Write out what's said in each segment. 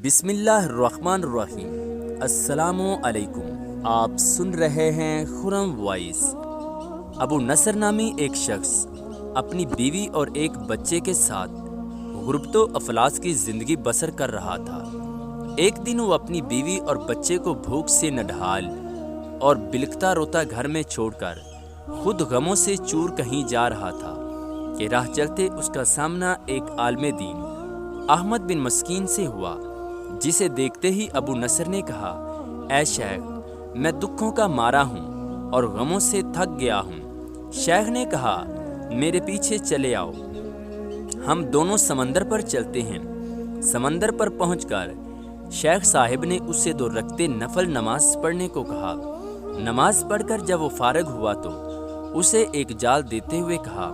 بسم اللہ الرحمن الرحیم۔ السلام علیکم۔ آپ سن رہے ہیں خرم وائس۔ ابو نصر نامی ایک شخص اپنی بیوی اور ایک بچے کے ساتھ غربت و افلاس کی زندگی بسر کر رہا تھا۔ ایک دن وہ اپنی بیوی اور بچے کو بھوک سے نڈھال اور بلکتا روتا گھر میں چھوڑ کر خود غموں سے چور کہیں جا رہا تھا کہ راہ چلتے اس کا سامنا ایک عالم دین احمد بن مسکین سے ہوا، جسے دیکھتے ہی ابو نصر نے کہا، اے شیخ، میں دکھوں کا مارا ہوں اور غموں سے تھک گیا ہوں۔ شیخ نے کہا، میرے پیچھے چلے آؤ، ہم دونوں سمندر پر چلتے ہیں۔ سمندر پر پہنچ کر شیخ صاحب نے اسے 2 رکعتیں نفل نماز پڑھنے کو کہا۔ نماز پڑھ کر جب وہ فارغ ہوا تو اسے ایک جال دیتے ہوئے کہا،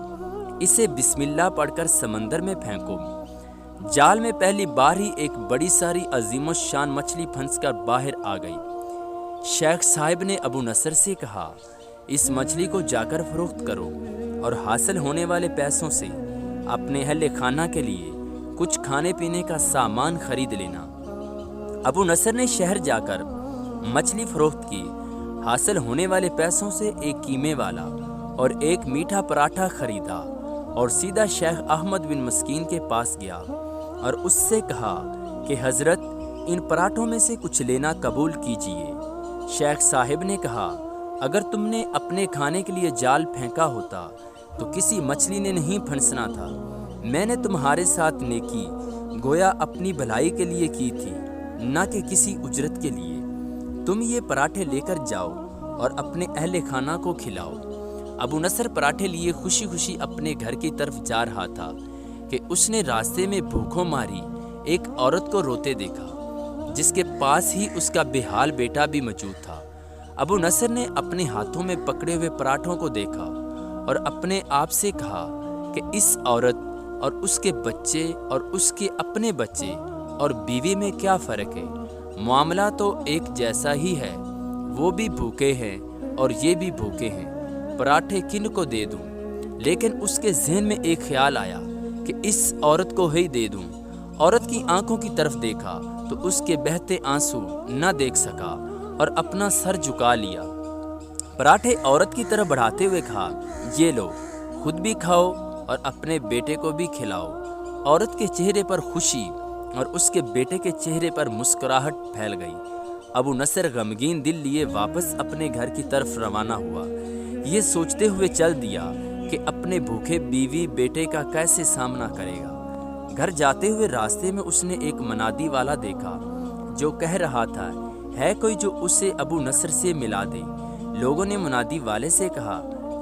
اسے بسم اللہ پڑھ کر سمندر میں پھینکو۔ جال میں پہلی بار ہی ایک بڑی ساری عظیم الشان مچھلی پھنس کر باہر آ گئی۔ شیخ صاحب نے ابو نصر سے کہا، اس مچھلی کو جا کر فروخت کرو اور حاصل ہونے والے پیسوں سے اپنے اہل خانہ کے لیے کچھ کھانے پینے کا سامان خرید لینا۔ ابو نصر نے شہر جا کر مچھلی فروخت کی، حاصل ہونے والے پیسوں سے ایک قیمے والا اور ایک میٹھا پراٹھا خریدا اور سیدھا شیخ احمد بن مسکین کے پاس گیا اور اس سے کہا کہ حضرت، ان پراٹھوں میں سے کچھ لینا قبول کیجئے۔ شیخ صاحب نے کہا، اگر تم نے اپنے کھانے کے لیے جال پھینکا ہوتا تو کسی مچھلی نے نہیں پھنسنا تھا۔ میں نے تمہارے ساتھ نیکی گویا اپنی بھلائی کے لیے کی تھی، نہ کہ کسی اجرت کے لیے۔ تم یہ پراٹھے لے کر جاؤ اور اپنے اہل خانہ کو کھلاؤ۔ ابو نصر پراٹھے لیے خوشی خوشی اپنے گھر کی طرف جا رہا تھا کہ اس نے راستے میں بھوکوں ماری ایک عورت کو روتے دیکھا، جس کے پاس ہی اس کا بے حال بیٹا بھی موجود تھا۔ ابو نصر نے اپنے ہاتھوں میں پکڑے ہوئے پراٹھوں کو دیکھا اور اپنے آپ سے کہا کہ اس عورت اور اس کے بچے اور اس کے اپنے بچے اور بیوی میں کیا فرق ہے؟ معاملہ تو ایک جیسا ہی ہے، وہ بھی بھوکے ہیں اور یہ بھی بھوکے ہیں، پراٹھے کن کو دے دوں؟ لیکن اس کے ذہن میں ایک خیال آیا کہ اس عورت کو ہی دے دوں۔ عورت کی آنکھوں کی طرف دیکھا تو اس کے بہتے آنسو نہ دیکھ سکا اور اپنا سر جھکا لیا۔ پراٹھے عورت کی طرف بڑھاتے ہوئے کہا، یہ لو، خود بھی کھاؤ اور اپنے بیٹے کو بھی کھلاؤ۔ عورت کے چہرے پر خوشی اور اس کے بیٹے کے چہرے پر مسکراہٹ پھیل گئی۔ ابو نصر غمگین دل لیے واپس اپنے گھر کی طرف روانہ ہوا، یہ سوچتے ہوئے چل دیا کہ اپنے بھوکے بیوی بیٹے کا کیسے سامنا کرے گا۔ گھر جاتے ہوئے راستے میں اس نے ایک منادی والا دیکھا جو کہہ رہا تھا، ہے کوئی جو اسے ابو نصر سے ملا دے؟ لوگوں نے منادی والے سے کہا،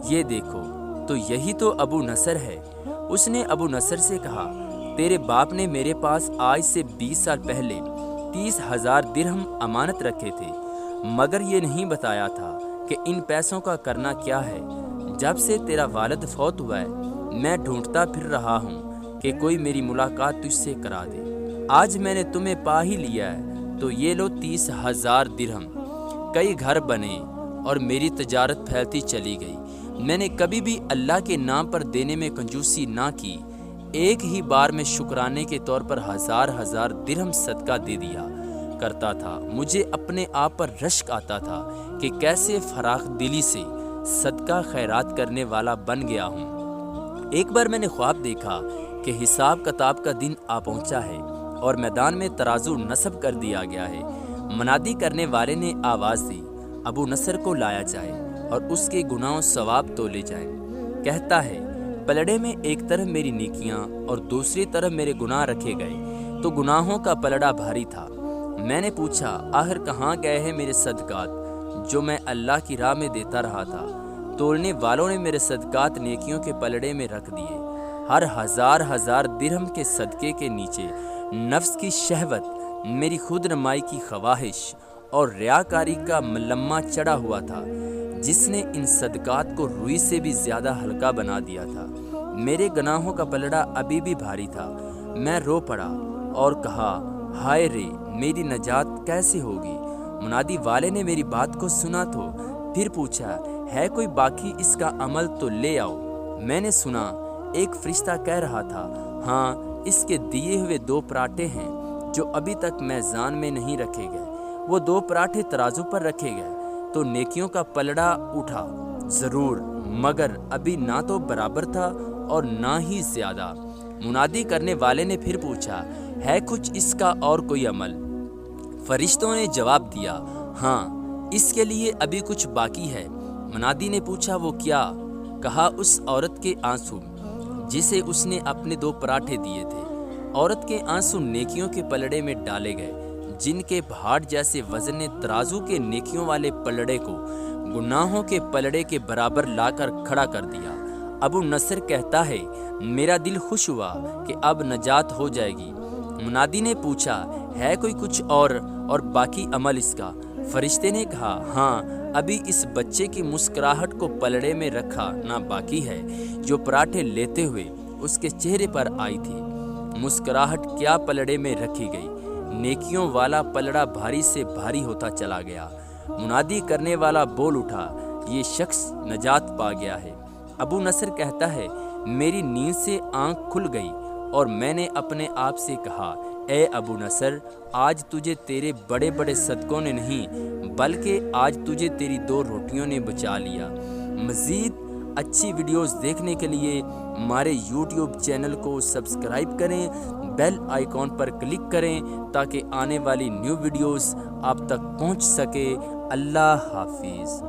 یہ دیکھو تو یہی تو ابو نصر ہے۔ اس نے ابو نصر سے کہا، تیرے باپ نے میرے پاس آج سے 20 سال پہلے 30,000 درہم امانت رکھے تھے، مگر یہ نہیں بتایا تھا کہ ان پیسوں کا کرنا کیا ہے۔ جب سے تیرا والد فوت ہوا ہے، میں ڈھونڈتا پھر رہا ہوں کہ کوئی میری ملاقات تجھ سے کرا دے۔ آج میں نے تمہیں پا ہی لیا ہے، تو یہ لو 30,000 درہم۔ کئی گھر بنے اور میری تجارت پھیلتی چلی گئی۔ میں نے کبھی بھی اللہ کے نام پر دینے میں کنجوسی نہ کی، ایک ہی بار میں شکرانے کے طور پر 1000 درہم صدقہ دے دیا کرتا تھا۔ مجھے اپنے آپ پر رشک آتا تھا کہ کیسے فراخ دلی سے صدقہ خیرات کرنے والا بن گیا ہوں۔ ایک بار میں نے خواب دیکھا کہ حساب کتاب کا دن آ پہنچا ہے اور میدان میں ترازو نصب کر دیا گیا ہے۔ منادی کرنے والے نے آواز دی، ابو نصر کو لایا جائے اور اس کے گناہ و ثواب تولے جائیں۔ کہتا ہے، پلڑے میں ایک طرف میری نیکیاں اور دوسری طرف میرے گناہ رکھے گئے تو گناہوں کا پلڑا بھاری تھا۔ میں نے پوچھا، آخر کہاں گئے ہیں میرے صدقات جو میں اللہ کی راہ میں دیتا رہا تھا؟ تولنے والوں نے میرے صدقات نیکیوں کے پلڑے میں رکھ دیے۔ ہر 1000 درہم کے صدقے کے نیچے نفس کی شہوت، میری خود نمائی کی خواہش اور ریاکاری کا ملمہ چڑھا ہوا تھا، جس نے ان صدقات کو روئی سے بھی زیادہ ہلکا بنا دیا تھا۔ میرے گناہوں کا پلڑا ابھی بھی بھاری تھا۔ میں رو پڑا اور کہا، ہائے رے، میری نجات کیسے ہوگی؟ منادی والے نے میری بات کو سنا تو پھر پوچھا، ہے کوئی باقی اس کا عمل تو لے آؤ۔ میں نے سنا ایک فرشتہ کہہ رہا تھا، ہاں، اس کے دیے ہوئے 2 پراٹھے ہیں جو ابھی تک میزان میں نہیں رکھے گئے۔ وہ 2 پراٹھے ترازو پر رکھے گئے تو نیکیوں کا پلڑا اٹھا، ضرور، مگر ابھی نہ تو برابر تھا اور نہ ہی زیادہ۔ منادی کرنے والے نے پھر پوچھا، ہے کچھ اس کا اور کوئی عمل؟ فرشتوں نے جواب دیا، ہاں، اس کے لیے ابھی کچھ باقی ہے۔ منادی نے پوچھا، وہ کیا؟ کہا، اس عورت کے آنسو جسے اس نے اپنے 2 پراٹھے دیے تھے۔ عورت کے آنسو نیکیوں کے پلڑے میں ڈالے گئے، جن کے پہاڑ جیسے وزن نے ترازو کے نیکیوں والے پلڑے کو گناہوں کے پلڑے کے برابر لا کر کھڑا کر دیا۔ ابو نصر کہتا ہے، میرا دل خوش ہوا کہ اب نجات ہو جائے گی۔ منادی نے پوچھا، ہے کوئی کچھ اور باقی عمل اس کا؟ فرشتے نے کہا، ہاں، ابھی اس بچے کی مسکراہٹ کو پلڑے میں رکھا نہ باقی ہے، جو پراٹھے لیتے ہوئے اس کے چہرے پر آئی تھی۔ مسکراہٹ کیا پلڑے میں رکھی گئی، نیکیوں والا پلڑا بھاری سے بھاری ہوتا چلا گیا۔ منادی کرنے والا بول اٹھا، یہ شخص نجات پا گیا ہے۔ ابو نصر کہتا ہے، میری نیند سے آنکھ کھل گئی اور میں نے اپنے آپ سے کہا، اے ابو نصر، آج تجھے تیرے بڑے بڑے صدقوں نے نہیں بلکہ آج تجھے تیری 2 روٹیوں نے بچا لیا۔ مزید اچھی ویڈیوز دیکھنے کے لیے ہمارے یوٹیوب چینل کو سبسکرائب کریں، بیل آئیکن پر کلک کریں تاکہ آنے والی نیو ویڈیوز آپ تک پہنچ سکے۔ اللہ حافظ۔